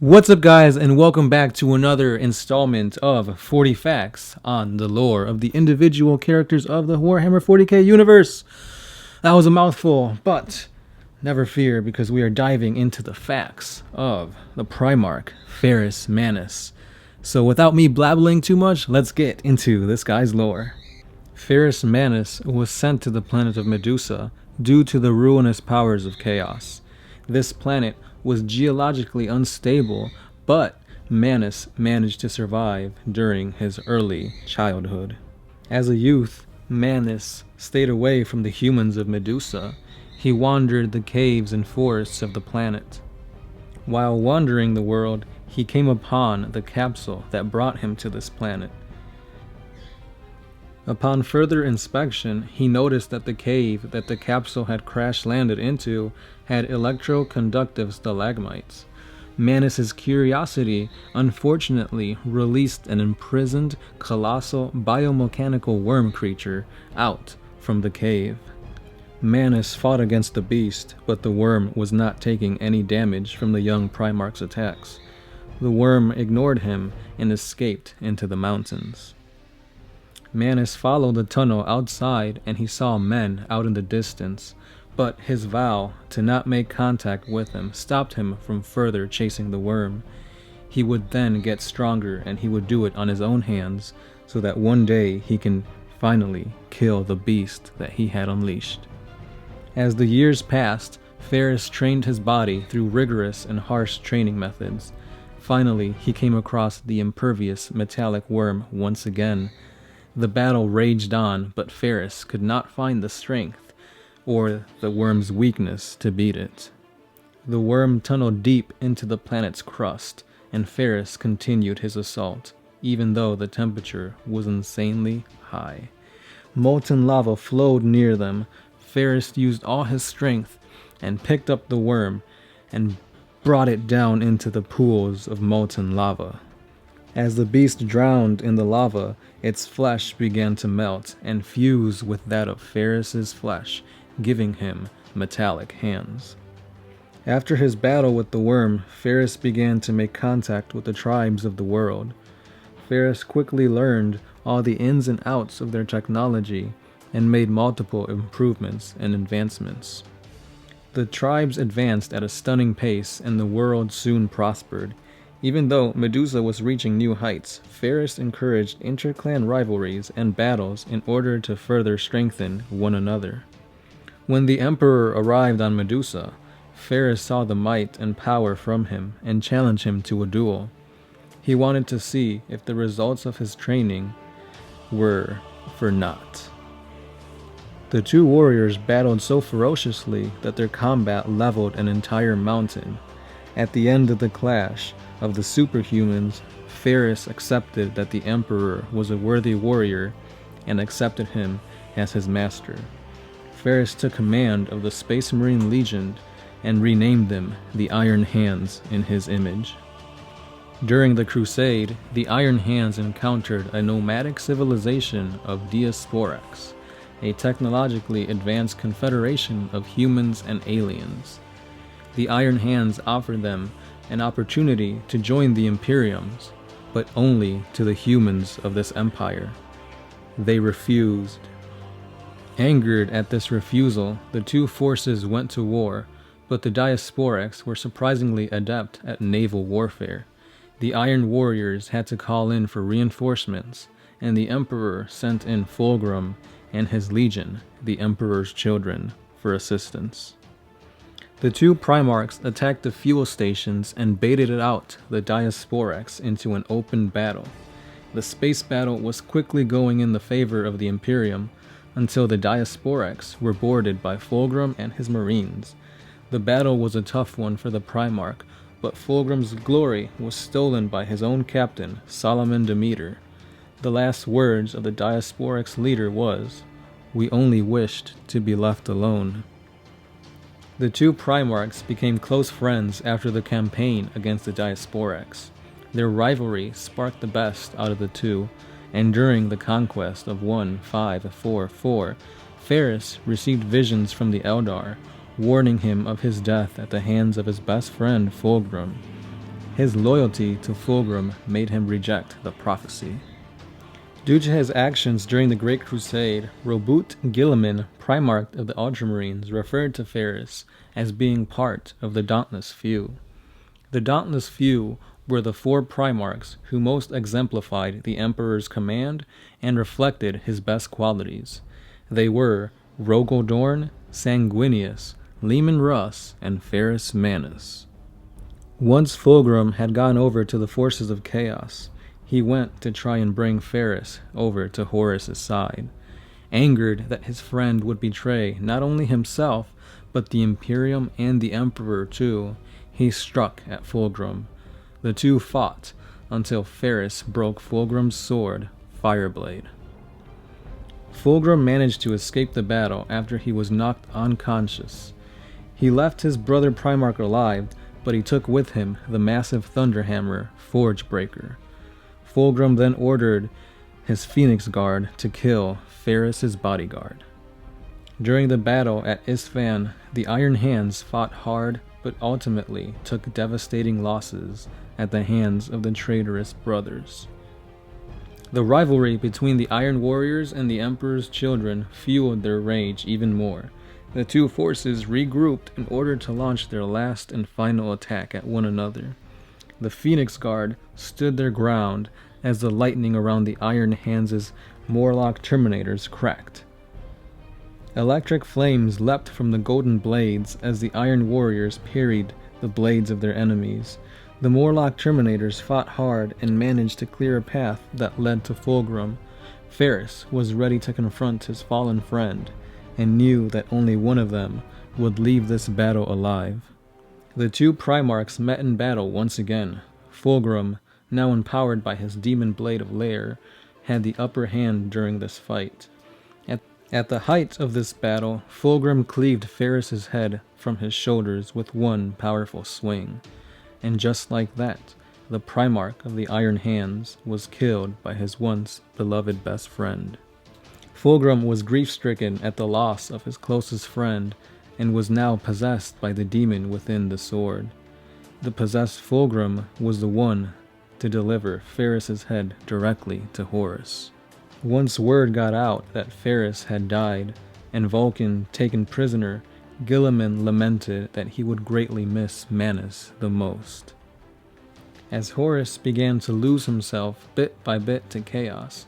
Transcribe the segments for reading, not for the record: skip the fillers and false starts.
What's up, guys, and welcome back to another installment of 40 Facts on the lore of the individual characters of the Warhammer 40k universe. That was a mouthful, but never fear, because we are diving into the facts of the Primarch, Ferrus Manus. So without me blabbling too much, let's get into this guy's lore. Ferrus Manus was sent to the planet of Medusa due to the ruinous powers of chaos. This planet was geologically unstable, but Manus managed to survive during his early childhood. As a youth, Manus stayed away from the humans of Medusa. He wandered the caves and forests of the planet. While wandering the world, he came upon the capsule that brought him to this planet. Upon further inspection, he noticed that the cave that the capsule had crash-landed into had electroconductive stalagmites. Manus's curiosity unfortunately released an imprisoned, colossal biomechanical worm creature out from the cave. Manus fought against the beast, but the worm was not taking any damage from the young Primarch's attacks. The worm ignored him and escaped into the mountains. Manus followed the tunnel outside and he saw men out in the distance, but his vow to not make contact with them stopped him from further chasing the worm. He would then get stronger and he would do it on his own hands so that one day he can finally kill the beast that he had unleashed. As the years passed, Ferrus trained his body through rigorous and harsh training methods. Finally, he came across the impervious metallic worm once again. The battle raged on, but Ferrus could not find the strength or the worm's weakness to beat it. The worm tunneled deep into the planet's crust, and Ferrus continued his assault, even though the temperature was insanely high. Molten lava flowed near them. Ferrus used all his strength and picked up the worm and brought it down into the pools of molten lava. As the beast drowned in the lava, its flesh began to melt and fuse with that of Ferrus's flesh, giving him metallic hands. After his battle with the worm, Ferrus began to make contact with the tribes of the world. Ferrus quickly learned all the ins and outs of their technology and made multiple improvements and advancements. The tribes advanced at a stunning pace and the world soon prospered. Even though Medusa was reaching new heights, Ferrus encouraged inter-clan rivalries and battles in order to further strengthen one another. When the Emperor arrived on Medusa, Ferrus saw the might and power from him and challenged him to a duel. He wanted to see if the results of his training were for naught. The two warriors battled so ferociously that their combat leveled an entire mountain. At the end of the clash of the superhumans, Ferrus accepted that the Emperor was a worthy warrior and accepted him as his master. Ferrus took command of the Space Marine Legion and renamed them the Iron Hands in his image. During the Crusade, the Iron Hands encountered a nomadic civilization of Diasporax, a technologically advanced confederation of humans and aliens. The Iron Hands offered them an opportunity to join the Imperiums, but only to the humans of this empire. They refused. Angered at this refusal, the two forces went to war, but the Diasporax were surprisingly adept at naval warfare. The Iron Warriors had to call in for reinforcements, and the Emperor sent in Fulgrim and his legion, the Emperor's children, for assistance. The two Primarchs attacked the fuel stations and baited out the Diasporax into an open battle. The space battle was quickly going in the favor of the Imperium until the Diasporax were boarded by Fulgrim and his marines. The battle was a tough one for the Primarch, but Fulgrim's glory was stolen by his own captain, Solomon Demeter. The last words of the Diasporax leader was, "We only wished to be left alone." The two Primarchs became close friends after the campaign against the Diasporax. Their rivalry sparked the best out of the two, and during the conquest of 1544, Ferrus received visions from the Eldar, warning him of his death at the hands of his best friend Fulgrim. His loyalty to Fulgrim made him reject the prophecy. Due to his actions during the Great Crusade, Robert Guilliman, Primarch of the Ultramarines, referred to Ferrus as being part of the Dauntless Few. The Dauntless Few were the 4 Primarchs who most exemplified the Emperor's command and reflected his best qualities. They were Rogaldorn, Sanguinius, Leman Russ, and Ferrus Manus. Once Fulgrim had gone over to the forces of chaos, he went to try and bring Ferrus over to Horus's side. Angered that his friend would betray not only himself, but the Imperium and the Emperor too, he struck at Fulgrim. The two fought until Ferrus broke Fulgrim's sword, Fireblade. Fulgrim managed to escape the battle after he was knocked unconscious. He left his brother Primarch alive, but he took with him the massive Thunderhammer, Forgebreaker. Fulgrim then ordered his Phoenix Guard to kill Ferrus's bodyguard. During the battle at Isstvan, the Iron Hands fought hard but ultimately took devastating losses at the hands of the traitorous brothers. The rivalry between the Iron Warriors and the Emperor's children fueled their rage even more. The two forces regrouped in order to launch their last and final attack at one another. The Phoenix Guard stood their ground as the lightning around the Iron Hands' Morlock Terminators cracked. Electric flames leapt from the golden blades as the Iron Warriors parried the blades of their enemies. The Morlock Terminators fought hard and managed to clear a path that led to Fulgrim. Ferrus was ready to confront his fallen friend, and knew that only one of them would leave this battle alive. The two Primarchs met in battle once again. Fulgrim, now empowered by his demon blade of Lair, had the upper hand during this fight. At the height of this battle, Fulgrim cleaved Ferrus's head from his shoulders with one powerful swing. And just like that, the Primarch of the Iron Hands was killed by his once beloved best friend. Fulgrim was grief-stricken at the loss of his closest friend, and was now possessed by the demon within the sword. The possessed Fulgrim was the one to deliver Ferrus's head directly to Horus. Once word got out that Ferrus had died, and Vulcan taken prisoner, Guilliman lamented that he would greatly miss Manus the most. As Horus began to lose himself bit by bit to chaos,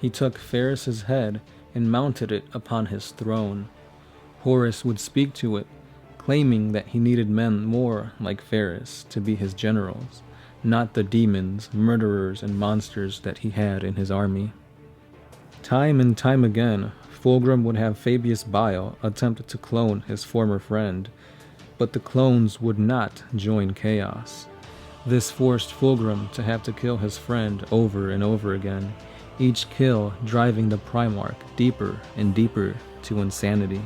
he took Ferrus's head and mounted it upon his throne. Horus would speak to it, claiming that he needed men more like Ferrus to be his generals, not the demons, murderers, and monsters that he had in his army. Time and time again, Fulgrim would have Fabius Bile attempt to clone his former friend, but the clones would not join chaos. This forced Fulgrim to have to kill his friend over and over again, each kill driving the Primarch deeper and deeper to insanity.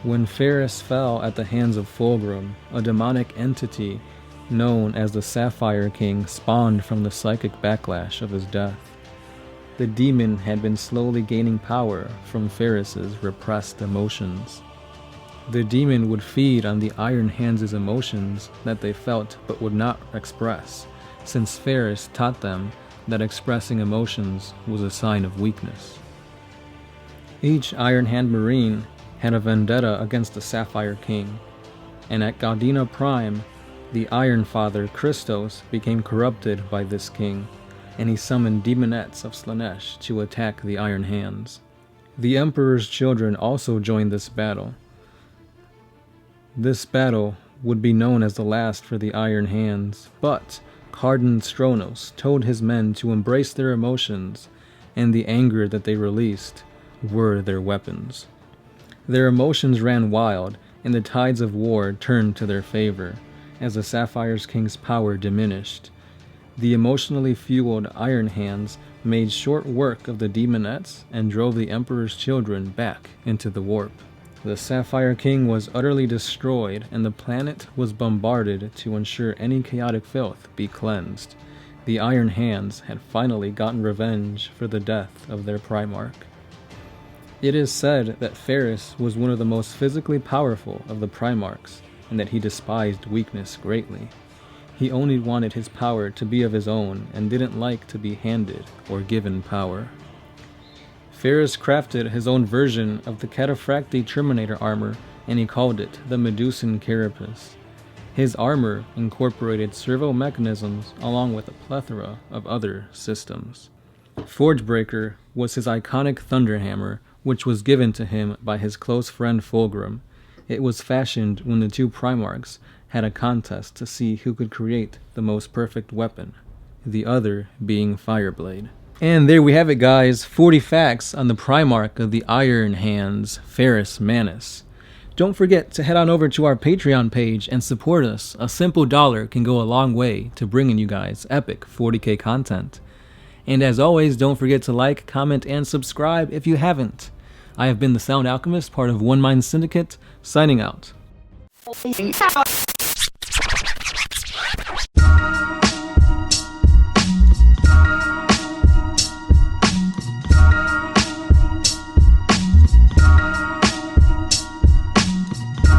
When Ferrus fell at the hands of Fulgrim, a demonic entity known as the Sapphire King spawned from the psychic backlash of his death. The demon had been slowly gaining power from Ferrus's repressed emotions. The demon would feed on the Iron Hands' emotions that they felt but would not express, since Ferrus taught them that expressing emotions was a sign of weakness. Each Iron Hand Marine had a vendetta against the Sapphire King, and at Gaudina Prime, the Iron Father Christos became corrupted by this king, and he summoned demonettes of Slaanesh to attack the Iron Hands. The Emperor's children also joined this battle. This battle would be known as the last for the Iron Hands, but Cardin Stronos told his men to embrace their emotions, and the anger that they released were their weapons. Their emotions ran wild, and the tides of war turned to their favor, as the Sapphire King's power diminished. The emotionally fueled Iron Hands made short work of the demonettes and drove the Emperor's children back into the warp. The Sapphire King was utterly destroyed, and the planet was bombarded to ensure any chaotic filth be cleansed. The Iron Hands had finally gotten revenge for the death of their Primarch. It is said that Ferrus was one of the most physically powerful of the Primarchs, and that he despised weakness greatly. He only wanted his power to be of his own and didn't like to be handed or given power. Ferrus crafted his own version of the Cataphractii Terminator armor, and he called it the Medusan Carapace. His armor incorporated servo mechanisms along with a plethora of other systems. Forgebreaker was his iconic Thunderhammer, which was given to him by his close friend Fulgrim. It was fashioned when the two Primarchs had a contest to see who could create the most perfect weapon, the other being Fireblade. And there we have it, guys, 40 facts on the Primarch of the Iron Hands, Ferrus Manus. Don't forget to head on over to our Patreon page and support us. A simple $1 can go a long way to bringing you guys epic 40k content. And as always, don't forget to like, comment, and subscribe if you haven't. I have been the Sound Alchemist, part of One Mind Syndicate, signing out.